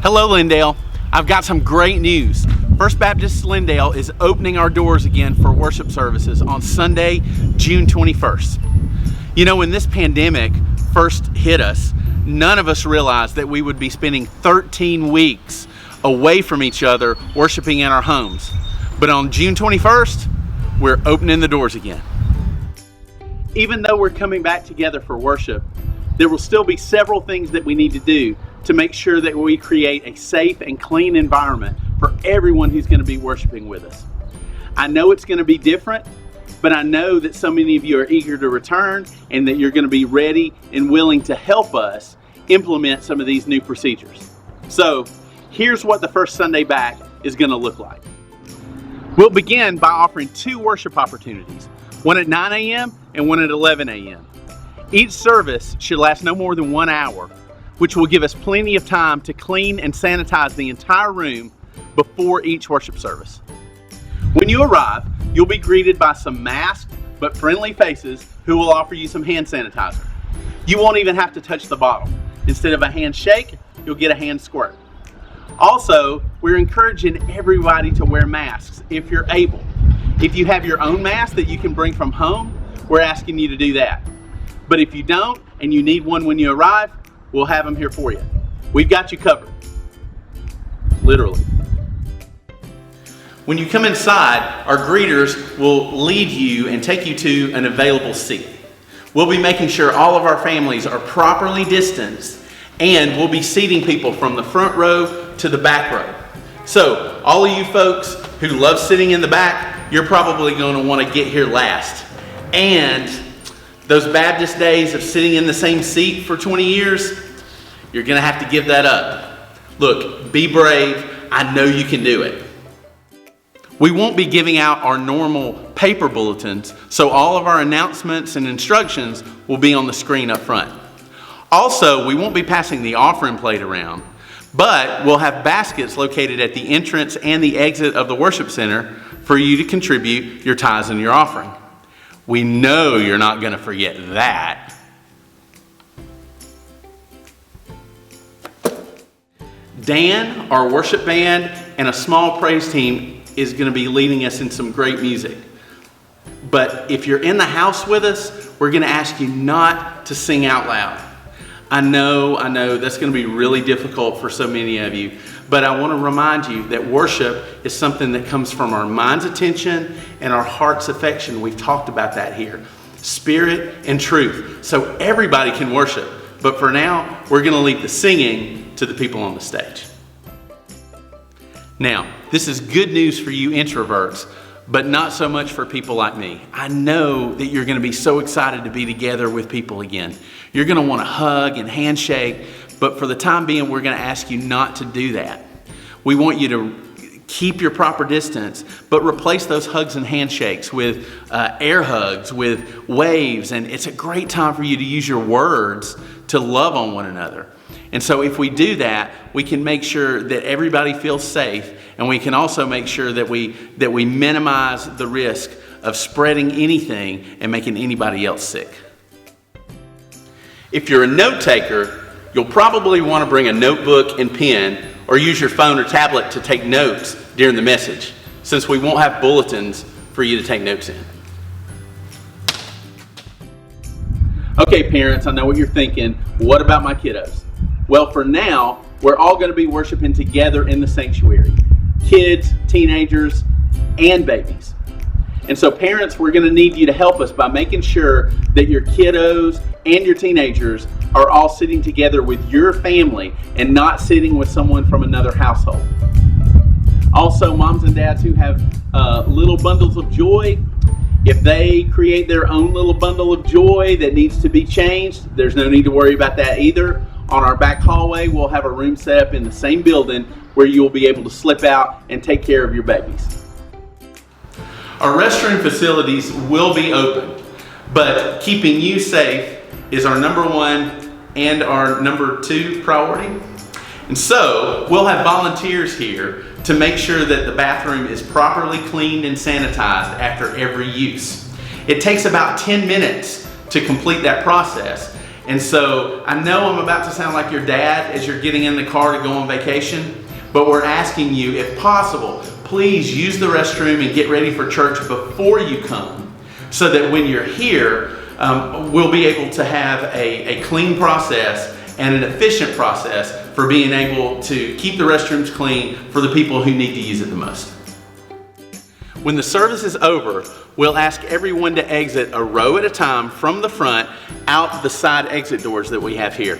Hello, Lindale. I've got some great news. First Baptist Lindale is opening our doors again for worship services on Sunday, June 21st. You know, when this pandemic first hit us, none of us realized that we would be spending 13 weeks away from each other worshiping in our homes. But on June 21st, we're opening the doors again. Even though we're coming back together for worship, there will still be several things that we need to do to make sure that we create a safe and clean environment for everyone who's going to be worshiping with us. I know it's going to be different, but I know that so many of you are eager to return and that you're going to be ready and willing to help us implement some of these new procedures. So here's what the first Sunday back is going to look like. We'll begin by offering 2 worship opportunities, one at 9 a.m. and one at 11 a.m. Each service should last no more than 1 hour, which will give us plenty of time to clean and sanitize the entire room before each worship service. When you arrive, you'll be greeted by some masked but friendly faces who will offer you some hand sanitizer. You won't even have to touch the bottle. Instead of a handshake, you'll get a hand squirt. Also, we're encouraging everybody to wear masks if you're able. If you have your own mask that you can bring from home, we're asking you to do that. But if you don't and you need one when you arrive, we'll have them here for you. We've got you covered. Literally. When you come inside, our greeters will lead you and take you to an available seat. We'll be making sure all of our families are properly distanced, and we'll be seating people from the front row to the back row. So, all of you folks who love sitting in the back, you're probably going to want to get here last. And those Baptist days of sitting in the same seat for 20 years, you're going to have to give that up. Look, be brave. I know you can do it. We won't be giving out our normal paper bulletins, so all of our announcements and instructions will be on the screen up front. Also, we won't be passing the offering plate around, but we'll have baskets located at the entrance and the exit of the worship center for you to contribute your tithes and your offering. We know you're not going to forget that. Dan, our worship band, and a small praise team is going to be leading us in some great music. But if you're in the house with us, we're going to ask you not to sing out loud. I know that's going to be really difficult for so many of you, but I want to remind you that worship is something that comes from our mind's attention and our heart's affection. We've talked about that here. Spirit and truth. So everybody can worship, but for now, we're going to leave the singing to the people on the stage. Now, this is good news for you introverts, but not so much for people like me. I know that you're going to be so excited to be together with people again. You're going to want to hug and handshake, but for the time being, we're going to ask you not to do that. We want you to keep your proper distance, but replace those hugs and handshakes with air hugs, with waves, and it's a great time for you to use your words to love on one another. And so if we do that, we can make sure that everybody feels safe, and we can also make sure that we minimize the risk of spreading anything and making anybody else sick. If you're a note taker, you'll probably want to bring a notebook and pen or use your phone or tablet to take notes during the message, since we won't have bulletins for you to take notes in. Okay, parents, I know what you're thinking. What about my kiddos? Well, for now, we're all going to be worshiping together in the sanctuary. Kids, teenagers, and babies. And so parents, we're going to need you to help us by making sure that your kiddos and your teenagers are all sitting together with your family and not sitting with someone from another household. Also, moms and dads who have little bundles of joy, if they create their own little bundle of joy that needs to be changed, there's no need to worry about that either. On our back hallway, we'll have a room set up in the same building where you'll be able to slip out and take care of your babies. Our restroom facilities will be open, but keeping you safe is our number 1 and our number 2 priority. And so we'll have volunteers here to make sure that the bathroom is properly cleaned and sanitized after every use. It takes about 10 minutes to complete that process, And so I know I'm about to sound like your dad as you're getting in the car to go on vacation, but we're asking you, if possible, please use the restroom and get ready for church before you come, so that when you're here, we'll be able to have a clean process and an efficient process for being able to keep the restrooms clean for the people who need to use it the most. When the service is over, we'll ask everyone to exit a row at a time from the front out the side exit doors that we have here.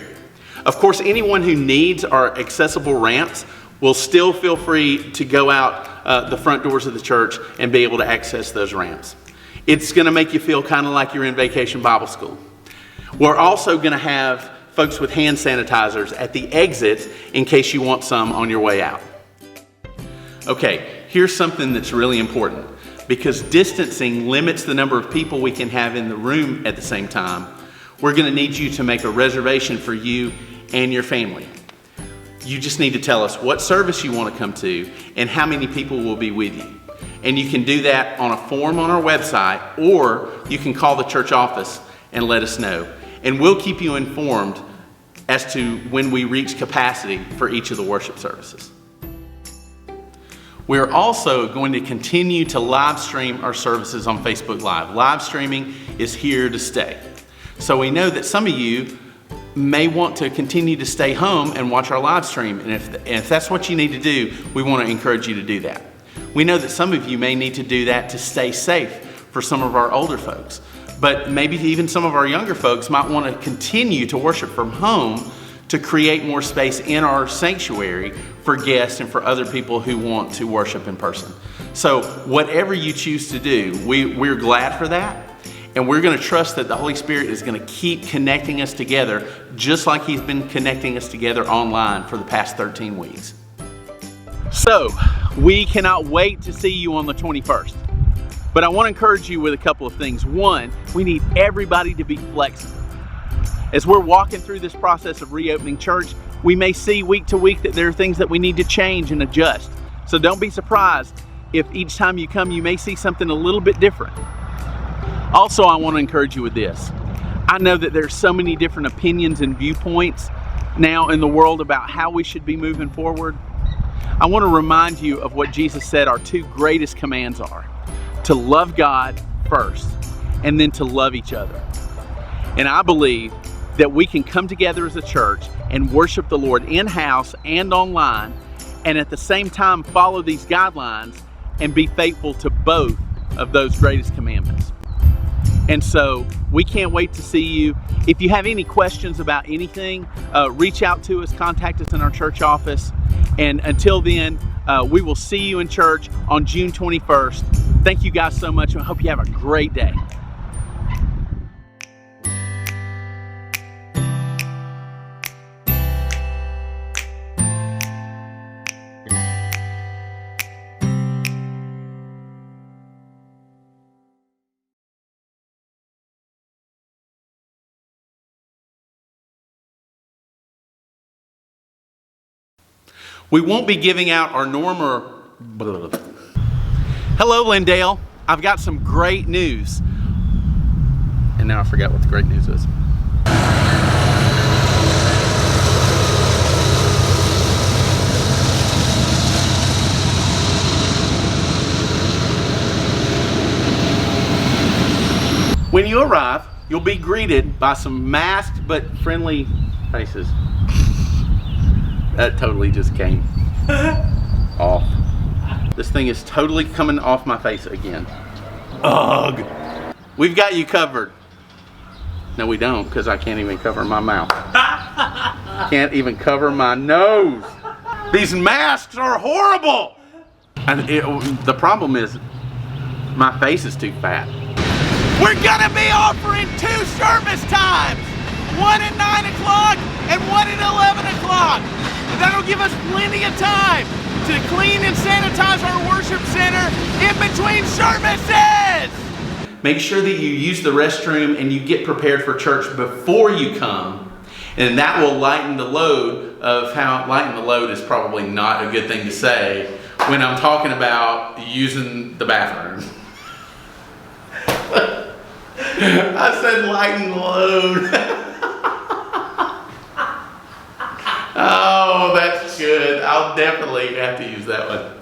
Of course, anyone who needs our accessible ramps will still feel free to go out the front doors of the church and be able to access those ramps. It's going to make you feel kind of like you're in Vacation Bible School. We're also going to have folks with hand sanitizers at the exit in case you want some on your way out. Okay, here's something that's really important. Because distancing limits the number of people we can have in the room at the same time, we're going to need you to make a reservation for you and your family. You just need to tell us what service you want to come to and how many people will be with you. And you can do that on a form on our website, or you can call the church office and let us know. And we'll keep you informed as to when we reach capacity for each of the worship services. We're also going to continue to live stream our services on Facebook Live. Live streaming is here to stay. So we know that some of you may want to continue to stay home and watch our live stream. And if that's what you need to do, we want to encourage you to do that. We know that some of you may need to do that to stay safe for some of our older folks. But maybe even some of our younger folks might want to continue to worship from home to create more space in our sanctuary for guests and for other people who want to worship in person. So whatever you choose to do, we're glad for that. And we're going to trust that the Holy Spirit is going to keep connecting us together, just like He's been connecting us together online for the past 13 weeks. So we cannot wait to see you on the 21st. But I want to encourage you with a couple of things. One, we need everybody to be flexible. As we're walking through this process of reopening church, we may see week to week that there are things that we need to change and adjust. So don't be surprised if each time you come, you may see something a little bit different. Also, I want to encourage you with this. I know that there's so many different opinions and viewpoints now in the world about how we should be moving forward. I want to remind you of what Jesus said our two greatest commands are: to love God first, and then to love each other. And I believe that we can come together as a church and worship the Lord in-house and online, and at the same time follow these guidelines and be faithful to both of those greatest commandments. And so we can't wait to see you. If you have any questions about anything, reach out to us, contact us in our church office. And until then, we will see you in church on June 21st. Thank you guys so much, and I hope you have a great day. We won't be giving out our normal... Hello, Lindale. I've got some great news. And now I forgot what the great news is. When you arrive, you'll be greeted by some masked but friendly faces. That totally just came off. This thing is totally coming off my face again. Ugh. We've got you covered. No, we don't, because I can't even cover my mouth. Can't even cover my nose. These masks are horrible. And the problem is, my face is too fat. We're gonna be offering 2 service times. One at 9 o'clock and one at 11 o'clock. That'll give us plenty of time to clean and sanitize our worship center in between services. Make sure that you use the restroom and you get prepared for church before you come. And that will lighten the load of how, lighten the load is probably not a good thing to say when I'm talking about using the bathroom. I said lighten the load. definitely have to use that one.